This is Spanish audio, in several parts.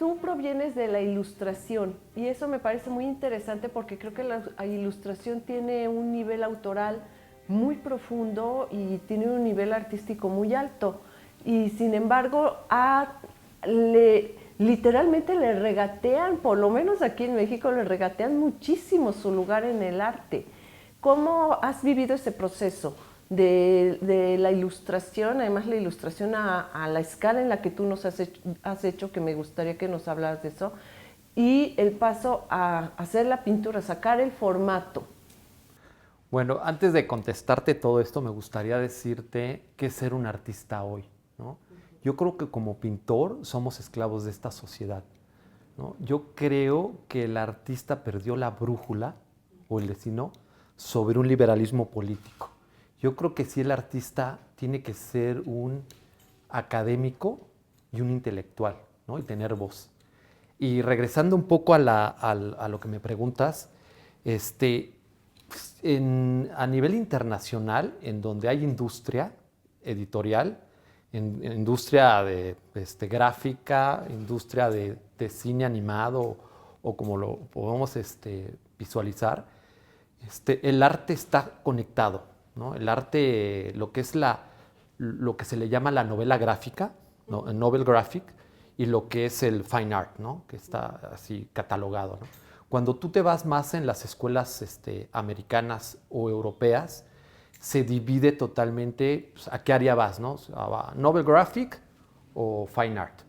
tú provienes de la ilustración y eso me parece muy interesante porque creo que la ilustración tiene un nivel autoral muy profundo y tiene un nivel artístico muy alto. Y sin embargo, literalmente le regatean, por lo menos aquí en México, le regatean muchísimo su lugar en el arte. ¿Cómo has vivido ese proceso de la ilustración, además la ilustración a la escala en la que tú nos has hecho, que me gustaría que nos hablaras de eso, y el paso a hacer la pintura, sacar el formato? Bueno, antes de contestarte todo esto, me gustaría decirte qué es ser un artista hoy, ¿no? Yo creo que como pintor somos esclavos de esta sociedad, ¿no? Yo creo que el artista perdió la brújula, o el destino, sobre un liberalismo político. Yo creo que sí el artista tiene que ser un académico y un intelectual, ¿no? Y tener voz. Y regresando un poco a lo que me preguntas, a nivel internacional, en donde hay industria editorial, industria de gráfica, industria de cine animado o como lo podemos visualizar, el arte está conectado, ¿no? El arte, lo que es lo que se le llama la novela gráfica, ¿no? El novel graphic, y lo que es el fine art, ¿no? Que está así catalogado, ¿no? Cuando tú te vas más en las escuelas americanas o europeas, se divide totalmente, pues, a qué área vas, ¿no? ¿A novel graphic o fine art?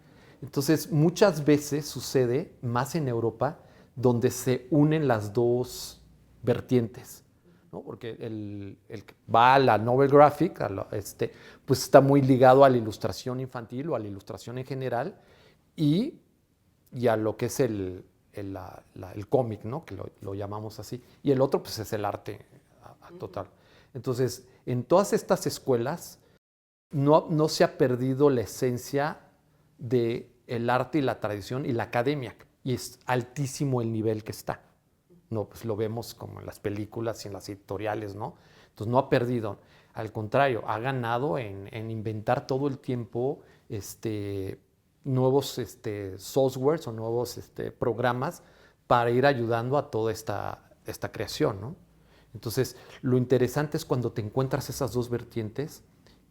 Entonces, muchas veces sucede, más en Europa, donde se unen las dos vertientes, ¿no? Porque el que va a la novel graphic, pues está muy ligado a la ilustración infantil o a la ilustración en general y, y a lo que es el cómic, ¿no? Que lo llamamos así. Y el otro, pues, es el arte total. Entonces, en todas estas escuelas no se ha perdido la esencia del arte y la tradición y la academia. Y es altísimo el nivel que está. No, pues lo vemos como en las películas y en las editoriales, ¿no? Entonces no ha perdido, al contrario, ha ganado en inventar todo el tiempo nuevos softwares o nuevos programas para ir ayudando a toda esta creación, ¿no? Entonces, lo interesante es cuando te encuentras esas dos vertientes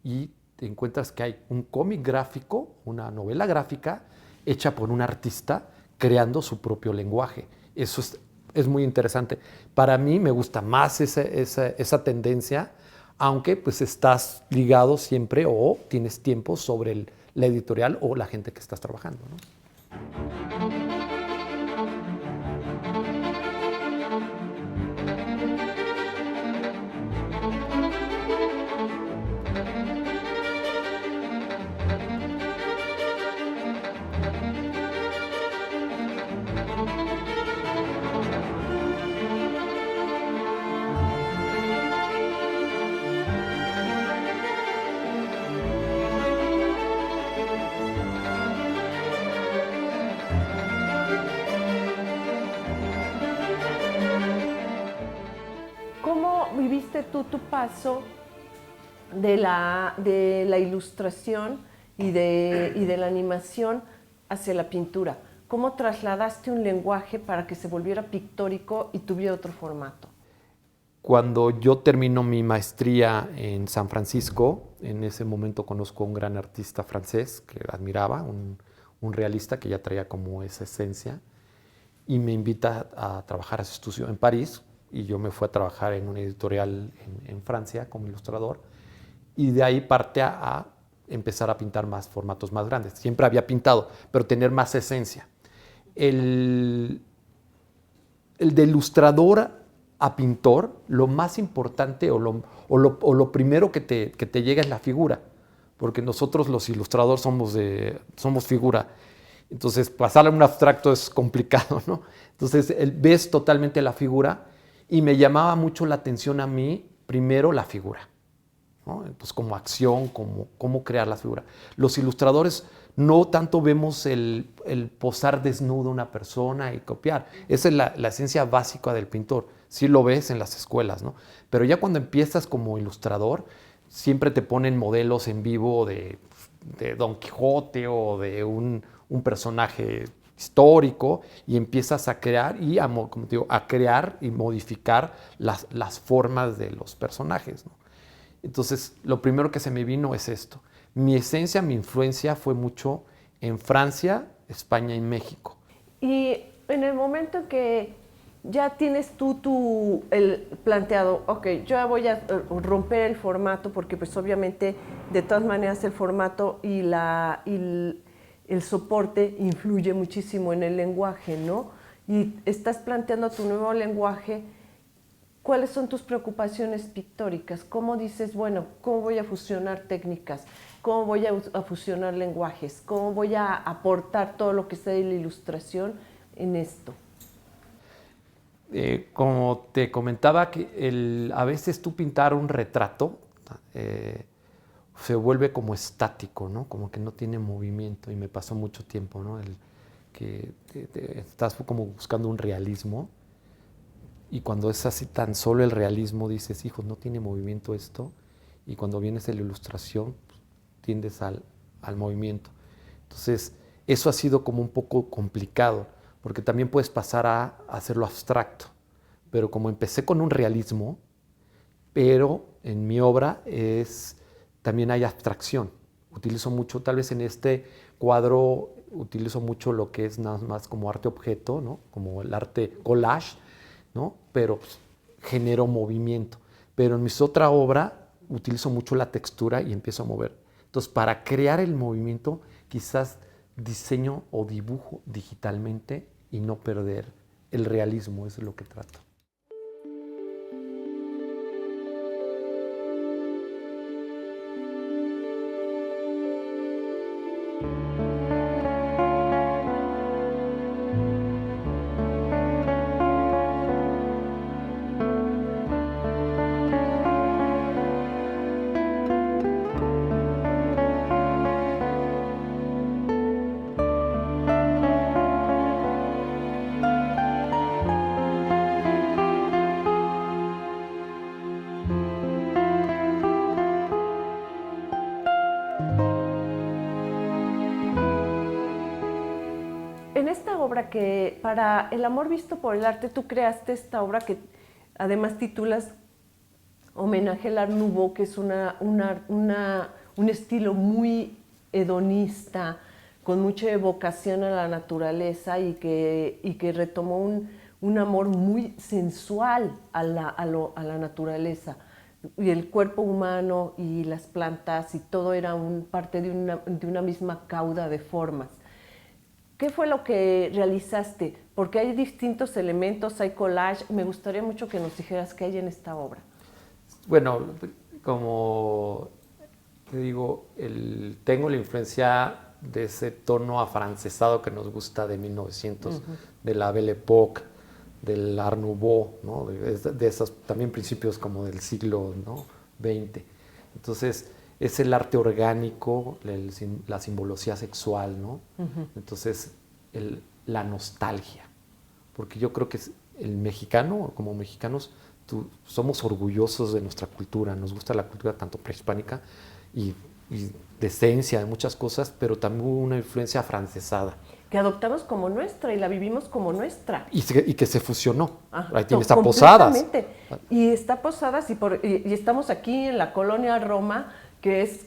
y te encuentras que hay un cómic gráfico, una novela gráfica hecha por un artista creando su propio lenguaje. Eso es muy interesante. Para mí me gusta más esa tendencia, aunque pues estás ligado siempre o tienes tiempo sobre la editorial o la gente que estás trabajando, ¿no? ¿Cómo viviste tú tu paso de la ilustración y de la animación hacia la pintura? ¿Cómo trasladaste un lenguaje para que se volviera pictórico y tuviera otro formato? Cuando yo termino mi maestría en San Francisco, en ese momento conozco a un gran artista francés que admiraba, un realista que ya traía como esa esencia, y me invita a trabajar a su estudio en París, y yo me fui a trabajar en una editorial en Francia como ilustrador, y de ahí parte a empezar a pintar más formatos más grandes. Siempre había pintado, pero tener más esencia. El, el de ilustrador a pintor, lo más importante o lo primero que te llega es la figura, porque nosotros los ilustradores somos figura. Entonces, pasar a un abstracto es complicado, ¿no? Entonces, ves totalmente la figura y me llamaba mucho la atención a mí, primero, la figura, ¿no? Entonces, como acción, cómo crear la figura. Los ilustradores no tanto vemos el posar desnudo a una persona y copiar. Esa es la esencia básica del pintor. Sí lo ves en las escuelas, ¿no? Pero ya cuando empiezas como ilustrador, siempre te ponen modelos en vivo de Don Quijote o de un personaje histórico y empiezas a crear y como te digo, a crear y modificar las formas de los personajes, ¿no? Entonces, lo primero que se me vino es esto. Mi esencia, mi influencia fue mucho en Francia, España y México. Y en el momento en que ya tienes tú el planteado, ok, yo voy a romper el formato, porque pues obviamente de todas maneras el formato y el soporte influye muchísimo en el lenguaje, ¿no? Y estás planteando tu nuevo lenguaje. ¿Cuáles son tus preocupaciones pictóricas? ¿Cómo dices, bueno, cómo voy a fusionar técnicas? ¿Cómo voy a fusionar lenguajes? ¿Cómo voy a aportar todo lo que está de la ilustración en esto? Como te comentaba, que a veces tú pintar un retrato se vuelve como estático, ¿no? Como que no tiene movimiento, y me pasó mucho tiempo, ¿no? Que estás como buscando un realismo, y cuando es así tan solo el realismo dices, hijo, no tiene movimiento esto, y cuando vienes a la ilustración pues, tiendes al movimiento. Entonces, eso ha sido como un poco complicado, porque también puedes pasar a hacerlo abstracto, pero como empecé con un realismo, pero en mi obra también hay abstracción. Utilizo mucho, tal vez en este cuadro, utilizo mucho lo que es nada más como arte objeto, ¿no? Como el arte collage, ¿no? Pero pues, genero movimiento. Pero en mi otra obra utilizo mucho la textura y empiezo a mover. Entonces, para crear el movimiento, quizás diseño o dibujo digitalmente y no perder el realismo, eso es lo que trato. En esta obra que para El amor visto por el arte, tú creaste esta obra que además titulas Homenaje al Art Nouveau, que es un estilo muy hedonista, con mucha evocación a la naturaleza y que retomó un amor muy sensual a la naturaleza. Y el cuerpo humano y las plantas y todo era parte de una misma cauda de formas. ¿Qué fue lo que realizaste? Porque hay distintos elementos, hay collage. Me gustaría mucho que nos dijeras qué hay en esta obra. Bueno, como te digo, tengo la influencia de ese tono afrancesado que nos gusta de 1900, de la Belle Époque, del Art Nouveau, ¿no? de esos también principios como del siglo, ¿no? XX. Entonces, es el arte orgánico, la simbología sexual, ¿no? Entonces, la nostalgia. Porque yo creo que el mexicano, como mexicanos, somos orgullosos de nuestra cultura, nos gusta la cultura tanto prehispánica y de esencia, de muchas cosas, pero también hubo una influencia afrancesada. Que adoptamos como nuestra y la vivimos como nuestra. Y que se fusionó. Ajá, ahí tiene, está Posadas. Y está Posadas y estamos aquí en la colonia Roma, que es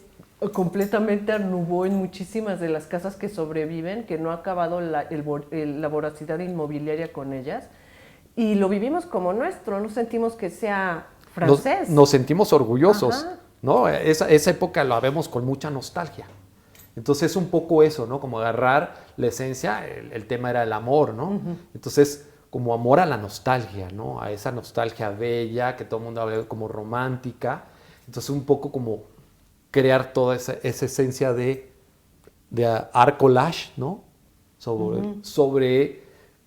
completamente Art Nouveau en muchísimas de las casas que sobreviven, que no ha acabado la voracidad inmobiliaria con ellas. Y lo vivimos como nuestro, no sentimos que sea francés. Nos sentimos orgullosos, ¿no? Esa época la vemos con mucha nostalgia. Entonces, un poco eso, ¿no? Como agarrar la esencia, el tema era el amor, ¿no? Entonces, como amor a la nostalgia, ¿no? A esa nostalgia bella, que todo el mundo habla como romántica. Entonces, un poco como crear toda esa esencia de art collage, ¿no? Sobre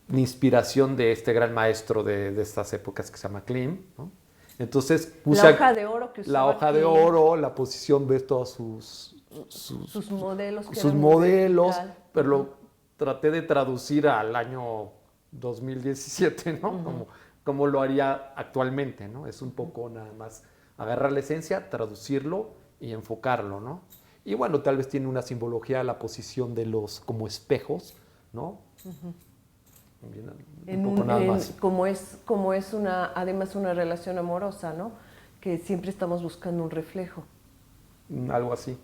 la inspiración de este gran maestro de estas épocas que se llama Klimt, ¿no? Entonces puse la hoja de oro que usaba la hoja de oro, la posición de todos sus modelos, pero lo traté de traducir al año 2017, ¿no? Como lo haría actualmente, ¿no? Es un poco nada más agarrar la esencia, traducirlo y enfocarlo, ¿no? Y bueno, tal vez tiene una simbología la posición de los como espejos, ¿no? Un poco nada más. Como es además una relación amorosa, ¿no? Que siempre estamos buscando un reflejo. Algo así.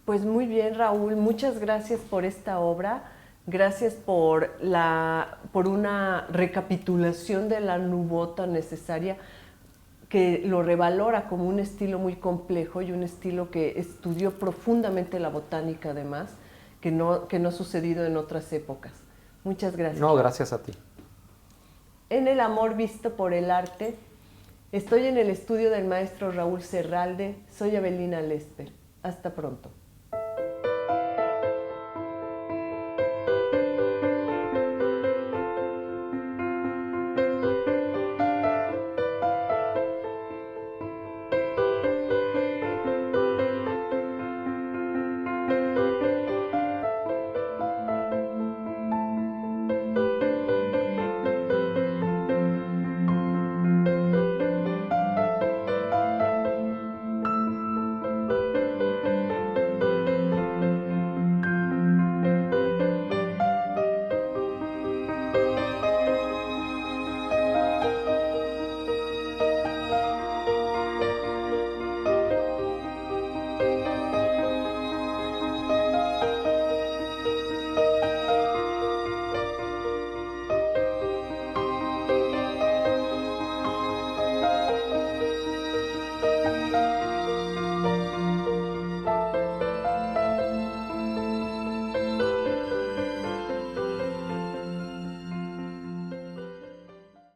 Pues muy bien, Raúl, muchas gracias por esta obra, gracias por una recapitulación de la nubota necesaria, que lo revalora como un estilo muy complejo y un estilo que estudió profundamente la botánica además, que no ha sucedido en otras épocas. Muchas gracias. No, gracias a ti. En el amor visto por el arte, estoy en el estudio del maestro Raúl Serralde, soy Avelina Lesper. Hasta pronto.